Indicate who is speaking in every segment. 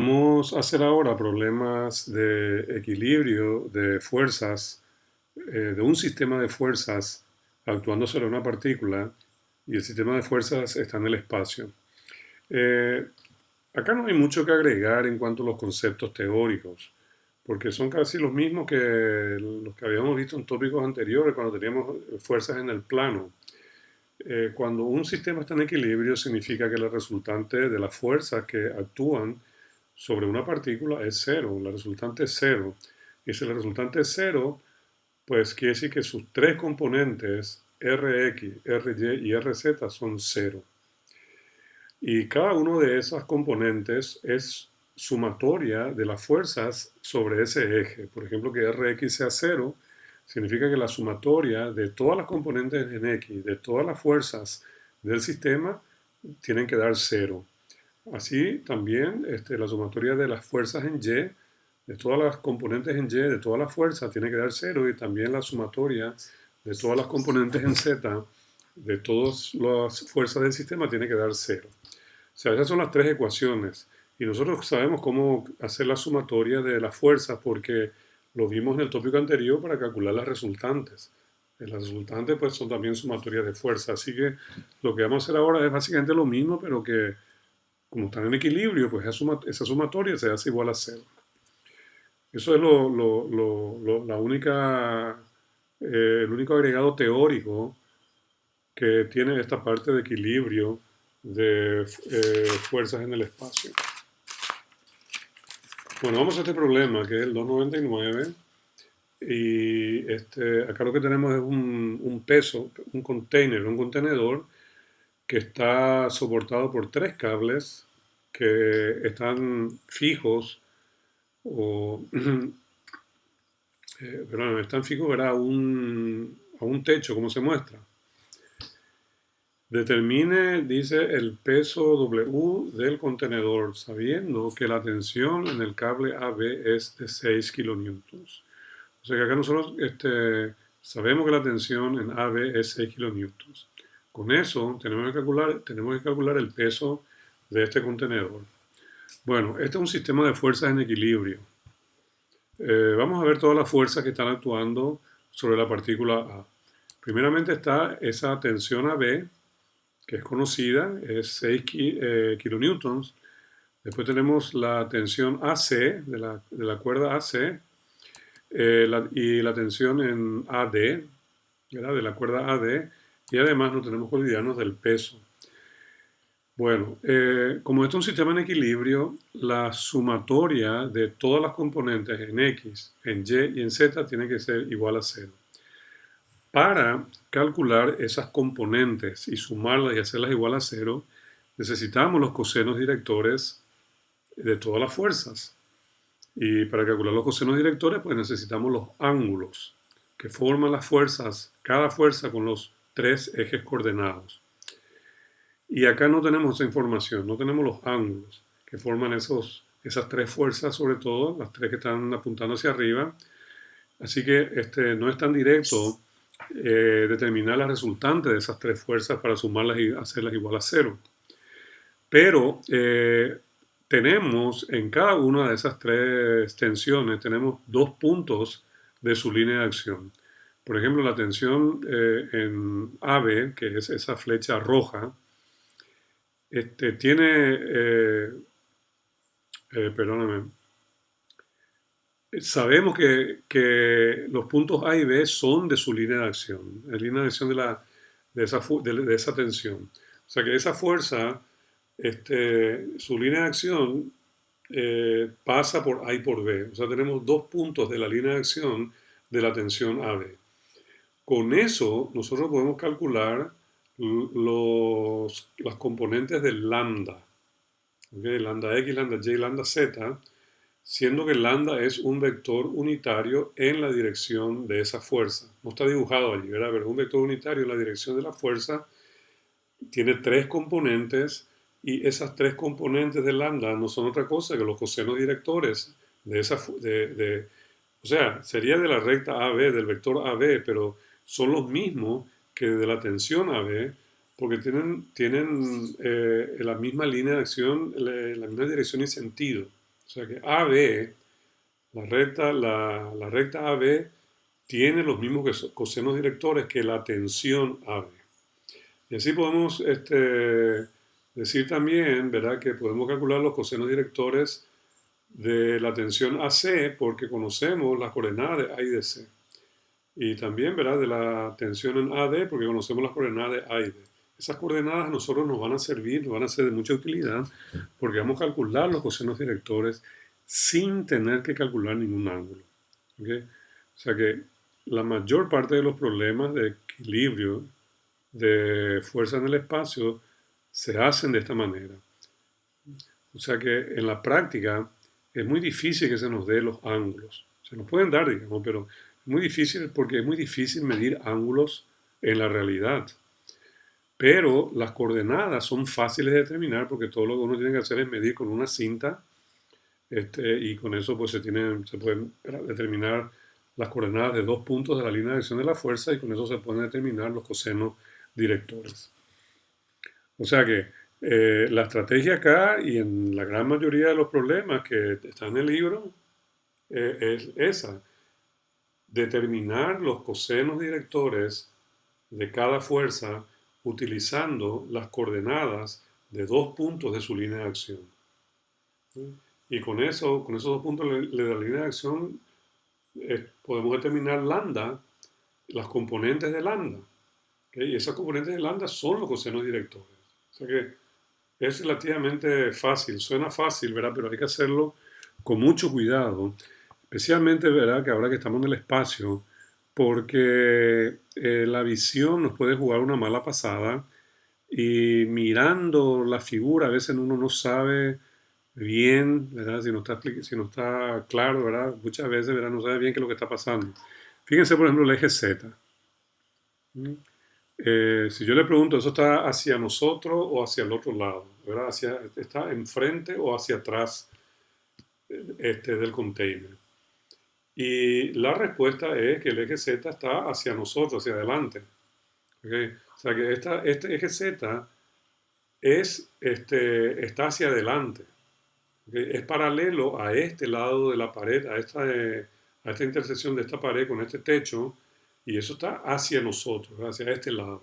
Speaker 1: Vamos a hacer ahora problemas de equilibrio de fuerzas, de un sistema de fuerzas actuando sobre una partícula y el sistema de fuerzas está en el espacio. Eh, Acá no hay mucho que agregar en cuanto a los conceptos teóricos, porque son casi los mismos que los que habíamos visto en tópicos anteriores cuando teníamos fuerzas en el plano. Cuando un sistema está en equilibrio significa que la resultante de las fuerzas que actúan sobre una partícula es cero, la resultante es cero. Y si la resultante es cero, pues quiere decir que sus tres componentes, Rx, Ry y Rz, son cero. Y cada uno de esas componentes es sumatoria de las fuerzas sobre ese eje. Por ejemplo, que Rx sea cero, significa que la sumatoria de todas las componentes en X, de todas las fuerzas del sistema, tienen que dar cero. Así también la sumatoria de las fuerzas en Y, de todas las componentes en Y, de todas las fuerzas, tiene que dar cero, y también la sumatoria de todas las componentes en Z, de todas las fuerzas del sistema, tiene que dar cero. O sea, esas son las tres ecuaciones. Y nosotros sabemos cómo hacer la sumatoria de las fuerzas porque lo vimos en el tópico anterior para calcular las resultantes. Las resultantes pues son también sumatorias de fuerza. Así que lo que vamos a hacer ahora es básicamente lo mismo, pero que como están en equilibrio, pues esa sumatoria se hace igual a cero. Eso es la única, el único agregado teórico que tiene esta parte de equilibrio de fuerzas en el espacio. Bueno, vamos a este problema que es el 299 y acá lo que tenemos es un peso, un container, un contenedor que está soportado por tres cables que están fijos o perdón, están fijos ¿verdad? A un techo, como se muestra. Determine, dice, el peso W del contenedor, sabiendo que la tensión en el cable AB es de 6 kilonewtons. O sea que acá nosotros sabemos que la tensión en AB es 6 kilonewtons. Con eso tenemos que calcular el peso de este contenedor. Bueno, este es un sistema de fuerzas en equilibrio. Vamos a ver todas las fuerzas que están actuando sobre la partícula A. Primeramente está esa tensión AB, que es conocida, es 6 kilonewtons. Después tenemos la tensión AC, de la cuerda AC, y la tensión en AD, ¿verdad? De la cuerda AD, y además no tenemos que olvidarnos del peso. Bueno, como esto es un sistema en equilibrio, la sumatoria de todas las componentes en X, en Y y en Z tiene que ser igual a cero. Para calcular esas componentes y sumarlas y hacerlas igual a cero, necesitamos los cosenos directores de todas las fuerzas. Y para calcular los cosenos directores, pues necesitamos los ángulos que forman las fuerzas, cada fuerza con los tres ejes coordenados. Y acá no tenemos esa información, no tenemos los ángulos que forman esas tres fuerzas, sobre todo, las tres que están apuntando hacia arriba. Así que no es tan directo determinar la resultante de esas tres fuerzas para sumarlas y hacerlas igual a cero. Pero tenemos en cada una de esas tres tensiones, tenemos dos puntos de su línea de acción. Por ejemplo, la tensión en AB, que es esa flecha roja, tiene, perdóname, sabemos que los puntos A y B son de su línea de acción, la línea de acción de esa tensión. O sea que esa fuerza, su línea de acción pasa por A y por B. O sea, tenemos dos puntos de la línea de acción de la tensión AB. Con eso, nosotros podemos calcular las componentes del lambda. ¿Okay? Lambda X, lambda Y, lambda Z, siendo que lambda es un vector unitario en la dirección de esa fuerza. No está dibujado allí, ¿verdad? Pero es un vector unitario en la dirección de la fuerza, tiene tres componentes y esas tres componentes de lambda no son otra cosa que los cosenos directores de esa, o sea, sería de la recta AB, del vector AB, pero son los mismos que de la tensión AB, porque tienen la misma línea de acción, la misma dirección y sentido. O sea que AB, la recta AB tiene los mismos cosenos directores que la tensión AB. Y así podemos decir también, ¿verdad?, que podemos calcular los cosenos directores de la tensión AC porque conocemos las coordenadas de A y de C. Y también, ¿verdad?, de la tensión en AD porque conocemos las coordenadas de A y D. Esas coordenadas a nosotros nos van a servir, nos van a ser de mucha utilidad porque vamos a calcular los cosenos directores sin tener que calcular ningún ángulo. ¿Okay? O sea que la mayor parte de los problemas de equilibrio de fuerza en el espacio se hacen de esta manera. O sea que en la práctica es muy difícil que se nos dé los ángulos. Se nos pueden dar, digamos, pero es muy difícil porque es muy difícil medir ángulos en la realidad. Pero las coordenadas son fáciles de determinar porque todo lo que uno tiene que hacer es medir con una cinta y con eso pues se pueden determinar las coordenadas de dos puntos de la línea de acción de la fuerza y con eso se pueden determinar los cosenos directores. O sea que la estrategia acá y en la gran mayoría de los problemas que están en el libro es esa, determinar los cosenos directores de cada fuerza utilizando las coordenadas de dos puntos de su línea de acción. ¿Sí? Y con esos dos puntos de la línea de acción podemos determinar lambda, las componentes de lambda. ¿Okay? Y esas componentes de lambda son los cosenos directores. O sea que es relativamente fácil, suena fácil, ¿verdad? Pero hay que hacerlo con mucho cuidado, especialmente, ¿verdad?, que ahora que estamos en el espacio, porque la visión nos puede jugar una mala pasada y mirando la figura a veces uno no sabe bien, ¿verdad? Si no está claro, ¿verdad? Muchas veces, ¿verdad?, no sabe bien qué es lo que está pasando. Fíjense, por ejemplo, el eje Z. ¿Mm? Si yo le pregunto, ¿eso está hacia nosotros o hacia el otro lado? ¿Verdad? ¿Está enfrente o hacia atrás del container? Y la respuesta es que el eje Z está hacia nosotros, hacia adelante. ¿Okay? O sea que este eje Z está hacia adelante. ¿Okay? Es paralelo a este lado de la pared, a esta intersección de esta pared con este techo, y eso está hacia nosotros, hacia este lado.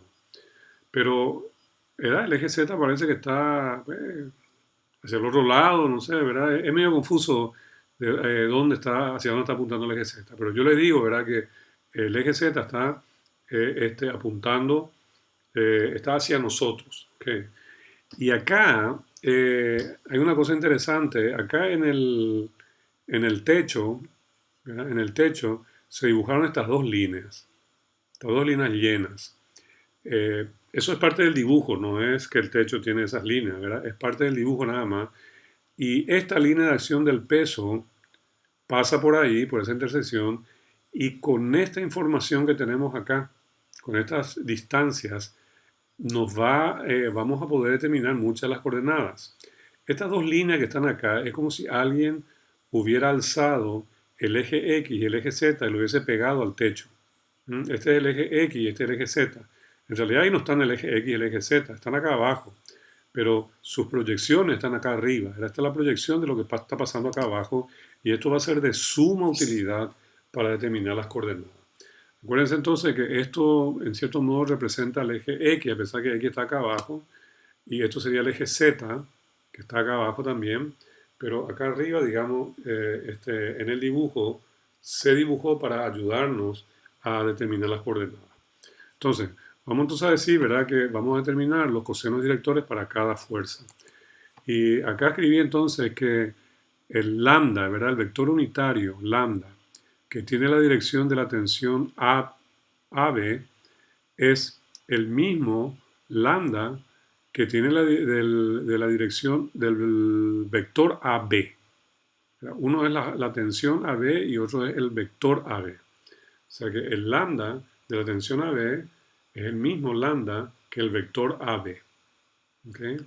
Speaker 1: Pero ¿verdad? El eje Z parece que está hacia el otro lado, no sé, ¿verdad? Es medio confuso hacia dónde está apuntando el eje Z. Pero yo le digo, ¿verdad?, que el eje Z está apuntando, está hacia nosotros. ¿Okay? Y acá hay una cosa interesante. Acá en el techo, ¿verdad?, en el techo se dibujaron estas dos líneas llenas. Eso es parte del dibujo, no es que el techo tiene esas líneas, ¿verdad? Es parte del dibujo nada más. Y esta línea de acción del peso pasa por ahí, por esa intersección, y con esta información que tenemos acá, con estas distancias, vamos a poder determinar muchas de las coordenadas. Estas dos líneas que están acá es como si alguien hubiera alzado el eje X y el eje Z y lo hubiese pegado al techo. Este es el eje X y este es el eje Z. En realidad ahí no están el eje X y el eje Z, están acá abajo, pero sus proyecciones están acá arriba. Esta es la proyección de lo que está pasando acá abajo y esto va a ser de suma utilidad para determinar las coordenadas. Acuérdense entonces que esto en cierto modo representa el eje X, a pesar que X está acá abajo, y esto sería el eje Z, que está acá abajo también, pero acá arriba, digamos, en el dibujo, se dibujó para ayudarnos a determinar las coordenadas. Entonces, vamos entonces a decir, ¿verdad?, que vamos a determinar los cosenos directores para cada fuerza. Y acá escribí entonces que el lambda, ¿verdad?, el vector unitario, lambda, que tiene la dirección de la tensión AB, es el mismo lambda que tiene de la dirección del vector AB. Uno es la tensión AB y otro es el vector AB. O sea que el lambda de la tensión AB es el mismo lambda que el vector AB. ¿Okay?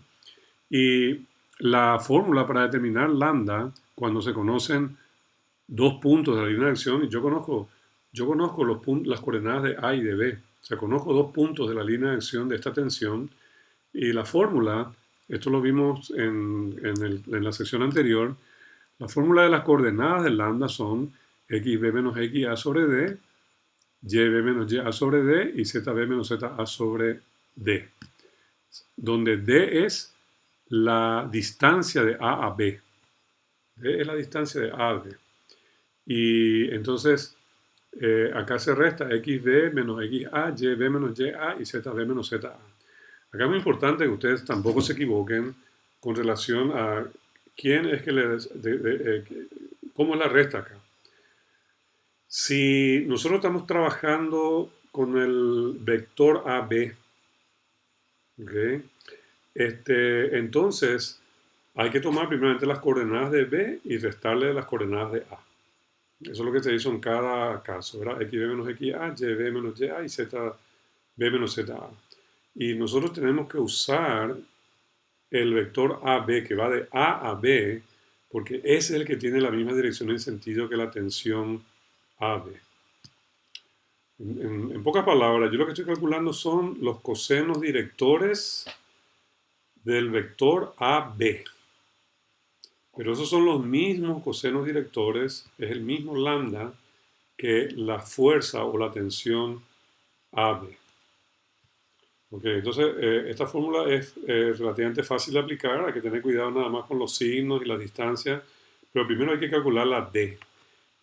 Speaker 1: Y la fórmula para determinar lambda, cuando se conocen dos puntos de la línea de acción, y yo conozco las coordenadas de A y de B, o sea, conozco dos puntos de la línea de acción de esta tensión, y la fórmula, esto lo vimos en la sección anterior, La fórmula de las coordenadas del lambda son xb menos xa sobre d, yb menos ya sobre d y zb menos za sobre d, donde d es la distancia de A a B. D es la distancia de A a B. Y entonces acá se resta xb menos xa, yb menos ya y zb menos za. Acá es muy importante que ustedes tampoco se equivoquen con relación a quién es que cómo es la resta acá. Si nosotros estamos trabajando con el vector AB, ¿okay? Entonces hay que tomar primeramente las coordenadas de B y restarle las coordenadas de A. Eso es lo que se hizo en cada caso, ¿verdad? xb menos xa, yb menos ya y zb menos za. Y nosotros tenemos que usar el vector AB que va de A a B, porque ese es el que tiene la misma dirección en sentido que la tensión AB. En pocas palabras, yo lo que estoy calculando son los cosenos directores del vector AB. Pero esos son los mismos cosenos directores, es el mismo lambda que la fuerza o la tensión AB. Okay, entonces, esta fórmula es relativamente fácil de aplicar, hay que tener cuidado nada más con los signos y las distancias, pero primero hay que calcular la D.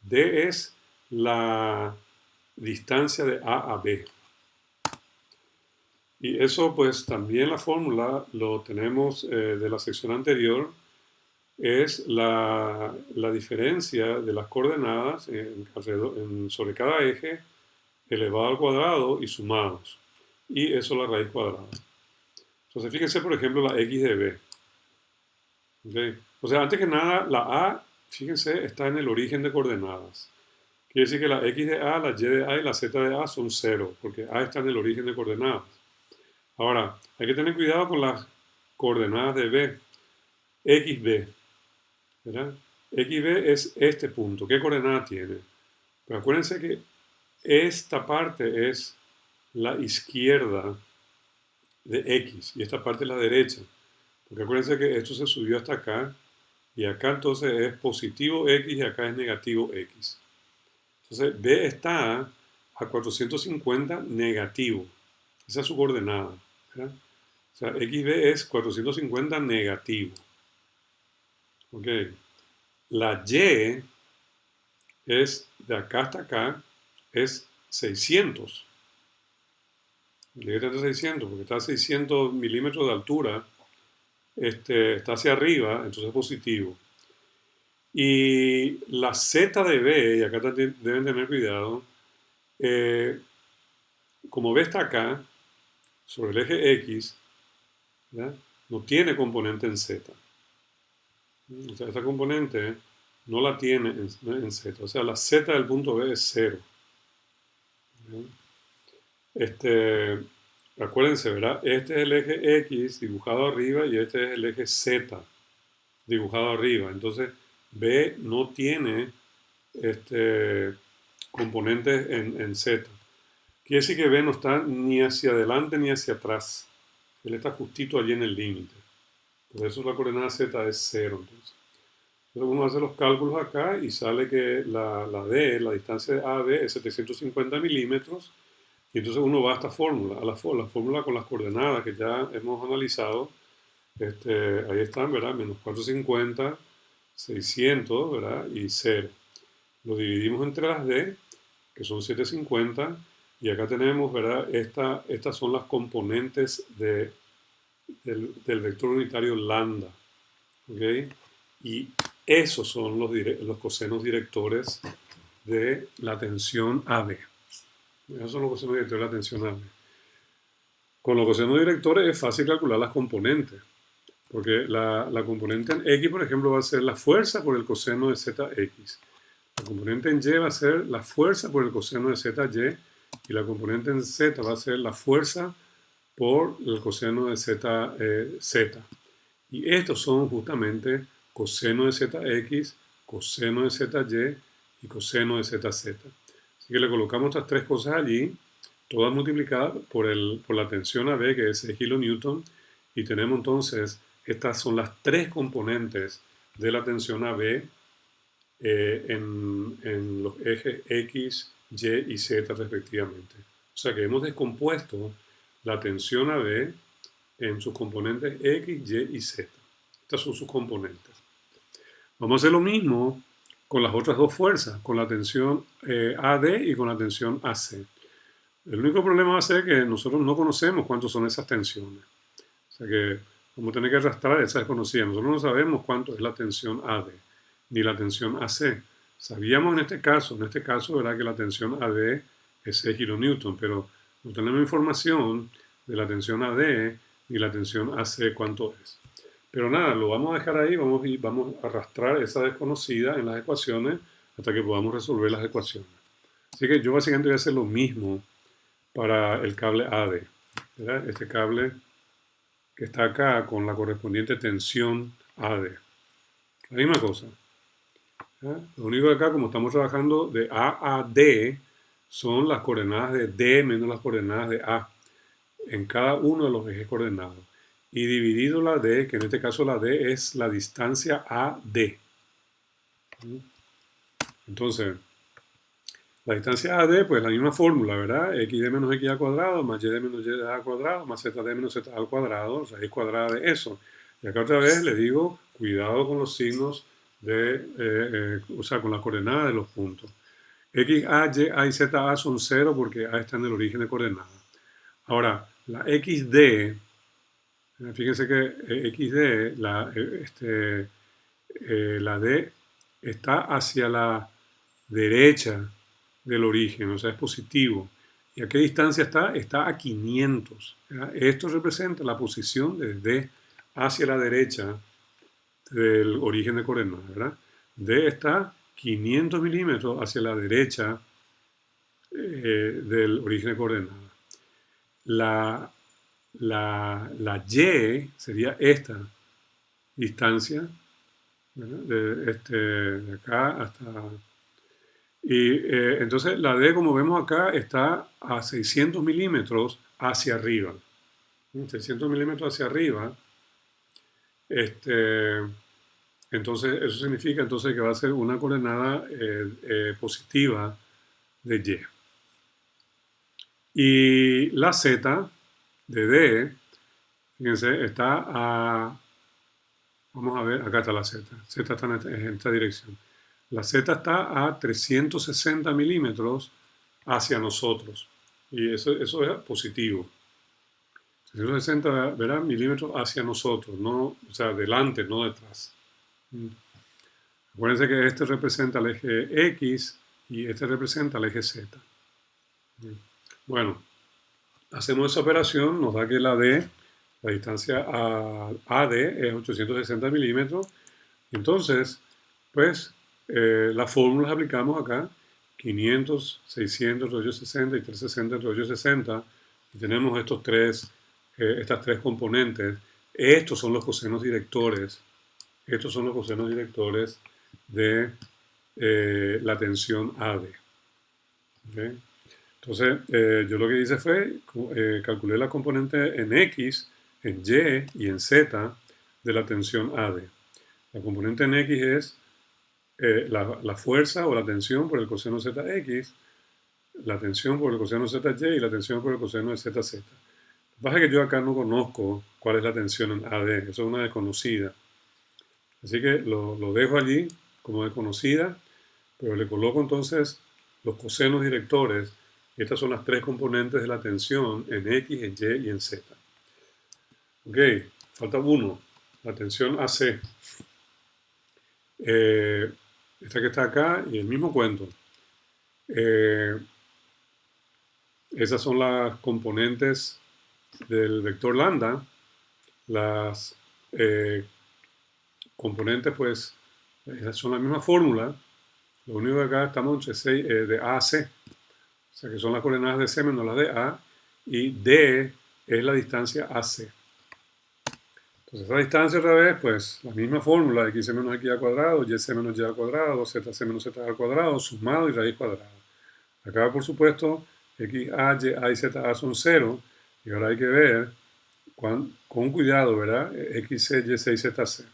Speaker 1: D es la distancia de A a B. Y eso pues también la fórmula lo tenemos de la sección anterior, es la diferencia de las coordenadas sobre cada eje elevado al cuadrado y sumados. Y eso la raíz cuadrada. Entonces fíjense por ejemplo la x de b. ¿Okay? O sea, antes que nada la a, fíjense, está en el origen de coordenadas. Quiere decir que la x de a, la y de a y la z de a son 0, porque a está en el origen de coordenadas. Ahora, hay que tener cuidado con las coordenadas de b. xb, ¿verdad? xb es este punto. ¿Qué coordenada tiene? Pero acuérdense que esta parte es la izquierda de x y esta parte es la derecha. Porque acuérdense que esto se subió hasta acá y acá entonces es positivo x y acá es negativo x. Entonces b está a 450 negativo. Esa es su coordenada, ¿verdad? O sea, xb es 450 negativo. Ok. La y es de acá hasta acá, es 600. ¿De qué trata 600? Porque está a 600 milímetros de altura, está hacia arriba, entonces es positivo. Y la z de b, y acá deben tener cuidado, como b está acá, sobre el eje x, ¿verdad? No tiene componente en z. O sea, esa componente no la tiene en z. O sea, la z del punto B es 0. Acuérdense, ¿verdad? Este es el eje X dibujado arriba y este es el eje Z dibujado arriba. Entonces, B no tiene componentes en Z. Quiere decir que B no está ni hacia adelante ni hacia atrás. Él está justito allí en el límite. Por eso la coordenada Z es 0. Entonces uno hace los cálculos acá y sale que la D, la distancia de A a B es 750 milímetros. Y entonces uno va a esta fórmula, a la fórmula con las coordenadas que ya hemos analizado. Ahí están, ¿verdad? Menos 450, 600, ¿verdad? Y 0. Lo dividimos entre las D, que son 750. Y acá tenemos, ¿verdad? Estas son las componentes del vector unitario lambda. ¿Ok? Y esos son los cosenos directores de la tensión AB. Esos son los cosenos directores de la tensión AB. Con los cosenos directores es fácil calcular las componentes, porque la componente en X, por ejemplo, va a ser la fuerza por el coseno de ZX. La componente en Y va a ser la fuerza por el coseno de ZY, y la componente en Z va a ser la fuerza por el coseno de Z. Y estos son justamente coseno de ZX, coseno de ZY y coseno de ZZ. Así que le colocamos estas tres cosas allí, todas multiplicadas por la tensión AB, que es 6 kilonewton, y tenemos entonces, estas son las tres componentes de la tensión AB, en los ejes X, Y y Z respectivamente. O sea que hemos descompuesto la tensión AB en sus componentes X, Y y Z. Estas son sus componentes. Vamos a hacer lo mismo con las otras dos fuerzas, con la tensión AD y con la tensión AC. El único problema va a ser que nosotros no conocemos cuántas son esas tensiones. O sea que vamos a tener que arrastrar esa desconocida. Nosotros no sabemos cuánto es la tensión AD ni la tensión AC. Sabíamos en este caso, ¿verdad? Que la tensión AD es 6 kilonewton, pero no tenemos información de la tensión AD ni la tensión AC cuánto es. Pero nada, lo vamos a dejar ahí, vamos a arrastrar esa desconocida en las ecuaciones hasta que podamos resolver las ecuaciones. Así que yo básicamente voy a hacer lo mismo para el cable AD. ¿Verdad? Este cable que está acá con la correspondiente tensión AD. La misma cosa. ¿Ya? Lo único que acá, como estamos trabajando de A a D, son las coordenadas de D menos las coordenadas de A en cada uno de los ejes coordenados. Y dividido la D, que en este caso la D es la distancia AD. Entonces, la distancia AD, pues la misma fórmula, ¿verdad? XD menos XA al cuadrado, más YD menos YD al cuadrado, más ZD menos Z al cuadrado, raíz cuadrada de eso. Y acá otra vez le digo, cuidado con los signos o sea, con las coordenadas de los puntos. X, A, Y, A y Z, A son 0 porque A está en el origen de coordenadas. Ahora, la XD, fíjense que XD, la D está hacia la derecha del origen, o sea, es positivo. ¿Y a qué distancia está? Está a 500. ¿Ya? Esto representa la posición de D hacia la derecha del origen de coordenadas, ¿verdad? D está 500 milímetros hacia la derecha del origen de coordenadas. La, la Y sería esta distancia, ¿verdad? De acá hasta... Y entonces la D, como vemos acá, está a 600 milímetros hacia arriba. 600 milímetros hacia arriba. Este, entonces, eso significa entonces que va a ser una coordenada positiva de Y. Y la Z de D, fíjense, está a... Vamos a ver, acá está la Z. Z está en esta dirección. La Z está a 360 milímetros hacia nosotros. Y eso es positivo. 360, ¿verdad? Milímetros hacia nosotros, no, o sea, delante, no detrás. Acuérdense que este representa el eje X y este representa el eje Z. Bueno, hacemos esa operación, nos da que la D, la distancia a AD es 860 milímetros. Entonces, pues, las fórmulas aplicamos acá, 500, 600, 860 y 360, 860. Y tenemos estas tres componentes. Estos son los cosenos directores. Estos son los cosenos directores de la tensión AD. ¿Okay? Entonces, yo lo que hice fue, calculé la componente en X, en Y y en Z de la tensión AD. La componente en X es la fuerza o la tensión por el coseno ZX, la tensión por el coseno ZY y la tensión por el coseno de ZZ. Lo que pasa es que yo acá no conozco cuál es la tensión en AD, eso es una desconocida. Así que lo dejo allí como desconocida, pero le coloco entonces los cosenos directores. Estas son las tres componentes de la tensión en X, en Y y en Z. Ok, falta uno, la tensión AC. Esta que está acá y el mismo cuento. Esas son las componentes del vector lambda. Las componentes, pues, son la misma fórmula. Lo único que acá estamos entre 6, de A a C. O sea que son las coordenadas de C menos las de A. Y D es la distancia AC. Entonces, esa distancia otra vez, pues, la misma fórmula, xc menos x al cuadrado, yc menos y al cuadrado, zc menos z al cuadrado, sumado y raíz cuadrada. Acá, por supuesto, x, a, y, a y z a son 0. Y ahora hay que ver con cuidado, ¿verdad? X, C, Y, C y Z, C.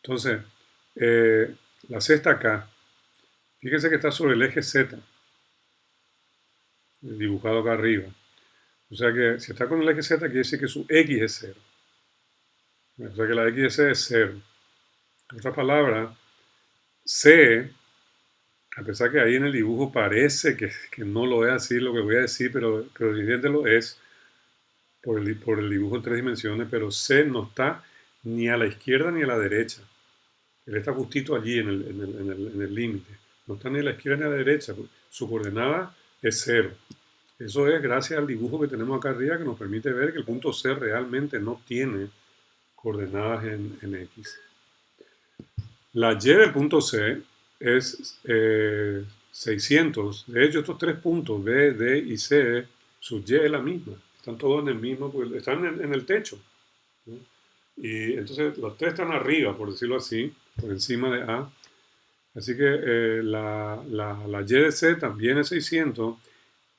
Speaker 1: Entonces, la C está acá. Fíjense que está sobre el eje Z, dibujado acá arriba. O sea que si está con el eje Z, quiere decir que su X es cero. O sea que la X de C es cero. En otras palabras, C, a pesar que ahí en el dibujo parece que no lo es así lo que voy a decir, pero evidentemente lo es por el dibujo en tres dimensiones, pero C no está ni a la izquierda ni a la derecha. Él está justito allí en el límite. No está ni a la izquierda ni a la derecha. Su coordenada es cero. Eso es gracias al dibujo que tenemos acá arriba que nos permite ver que el punto C realmente no tiene coordenadas en X. La Y del punto C es 600. De hecho, estos tres puntos, B, D y C, su Y es la misma. Están todos en el mismo, están en el techo, ¿no? Y entonces los tres están arriba, por decirlo así, por encima de A. Así que la Y de C también es 600.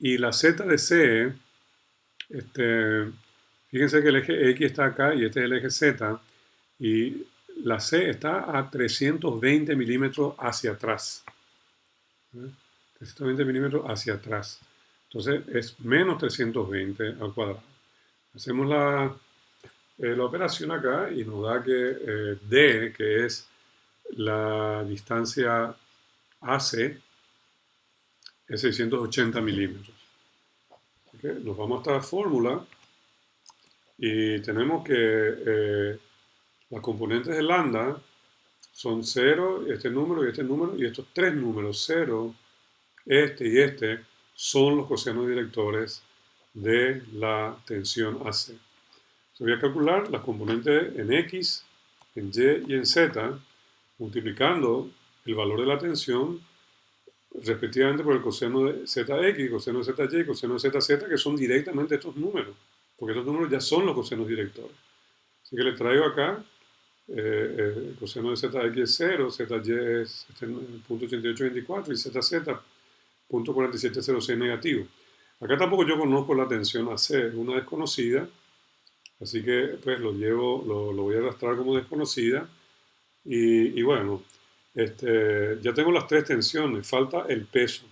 Speaker 1: Y la Z de C, este, fíjense que el eje X está acá y este es el eje Z. Y la C está a 320 milímetros hacia atrás. 320 milímetros hacia atrás. Entonces es menos 320 al cuadrado. Hacemos la operación acá y nos da que D, que es la distancia AC, es 680 milímetros. ¿Okay? Nos vamos a esta fórmula y tenemos que las componentes de lambda son 0, este número y este número, y estos tres números, 0, este y este, son los cosenos directores de la tensión AC. Se voy a calcular las componentes en X, en Y y en Z, multiplicando el valor de la tensión respectivamente por el coseno de ZX, coseno de ZY, coseno de ZZ, que son directamente estos números, porque estos números ya son los cosenos directores. Así que les traigo acá el coseno de ZX es 0, ZY es 0.8824 y ZZ 0.4706 negativo. Acá tampoco yo conozco la tensión AC, es una desconocida, así que pues lo voy a arrastrar como desconocida y bueno, ya tengo las tres tensiones, falta el peso.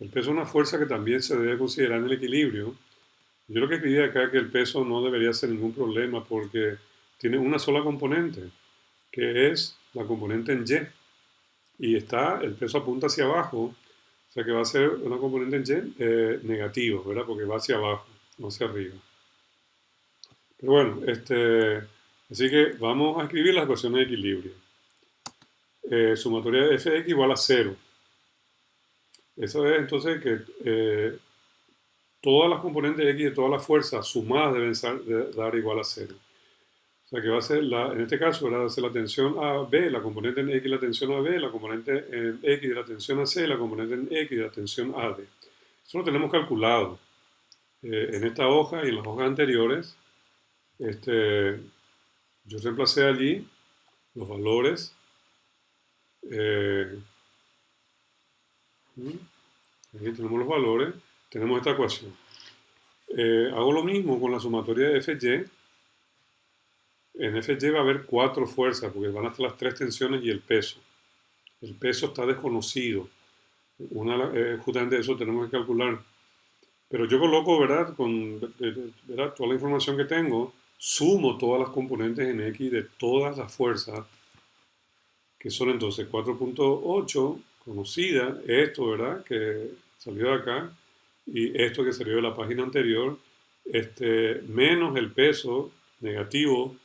Speaker 1: El peso es una fuerza que también se debe considerar en el equilibrio. Yo lo que escribí acá es que el peso no debería ser ningún problema porque tiene una sola componente, que es la componente en Y. Y está, el peso apunta hacia abajo, o sea que va a ser una componente en Y negativo, ¿verdad? Porque va hacia abajo, no hacia arriba. Pero bueno, así que vamos a escribir las ecuaciones de equilibrio. Sumatoria de f de x igual a 0. Eso es entonces que todas las componentes de x de todas las fuerzas sumadas deben dar igual a 0. O sea que va a ser, en este caso, va a ser la tensión a B, la componente en X la tensión a B, la componente en X de la tensión a C, la componente en X de la tensión a D. Eso lo tenemos calculado en esta hoja y en las hojas anteriores. Yo reemplacé allí los valores. Aquí tenemos los valores, tenemos esta ecuación. Hago lo mismo con la sumatoria de FY. En FY va a haber cuatro fuerzas, porque van a estar las tres tensiones y el peso. El peso está desconocido. Justamente eso tenemos que calcular. Pero yo coloco, ¿verdad? ¿Verdad? Toda la información que tengo, sumo todas las componentes en X de todas las fuerzas, que son entonces 4.8, conocida, esto, ¿verdad? Que salió de acá, y esto que salió de la página anterior, menos el peso negativo,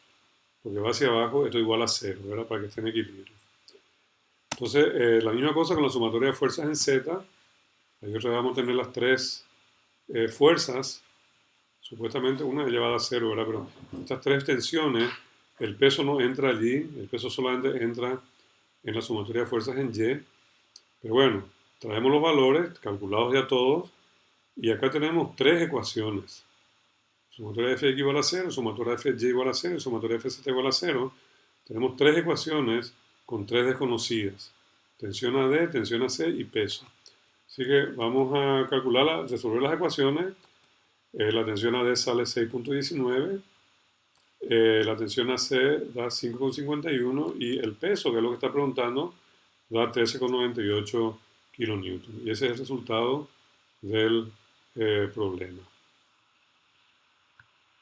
Speaker 1: porque va hacia abajo, esto igual a 0, ¿verdad? Para que esté en equilibrio. Entonces, la misma cosa con la sumatoria de fuerzas en Z. Ahí vamos a tener las tres fuerzas. Supuestamente una es llevada a 0, ¿verdad? Pero estas tres tensiones, el peso no entra allí, el peso solamente entra en la sumatoria de fuerzas en Y. Pero bueno, traemos los valores, calculados ya todos, y acá tenemos tres ecuaciones. Sumatoria de Fx igual a 0, sumatoria de Fy igual a 0, sumatoria de Fz igual a 0. Tenemos tres ecuaciones con tres desconocidas. Tensión AD, tensión AC y peso. Así que vamos a resolver las ecuaciones. La tensión AD sale 6.19, la tensión AC da 5.51 y el peso, que es lo que está preguntando, da 13.98 kilonewton. Y ese es el resultado del problema.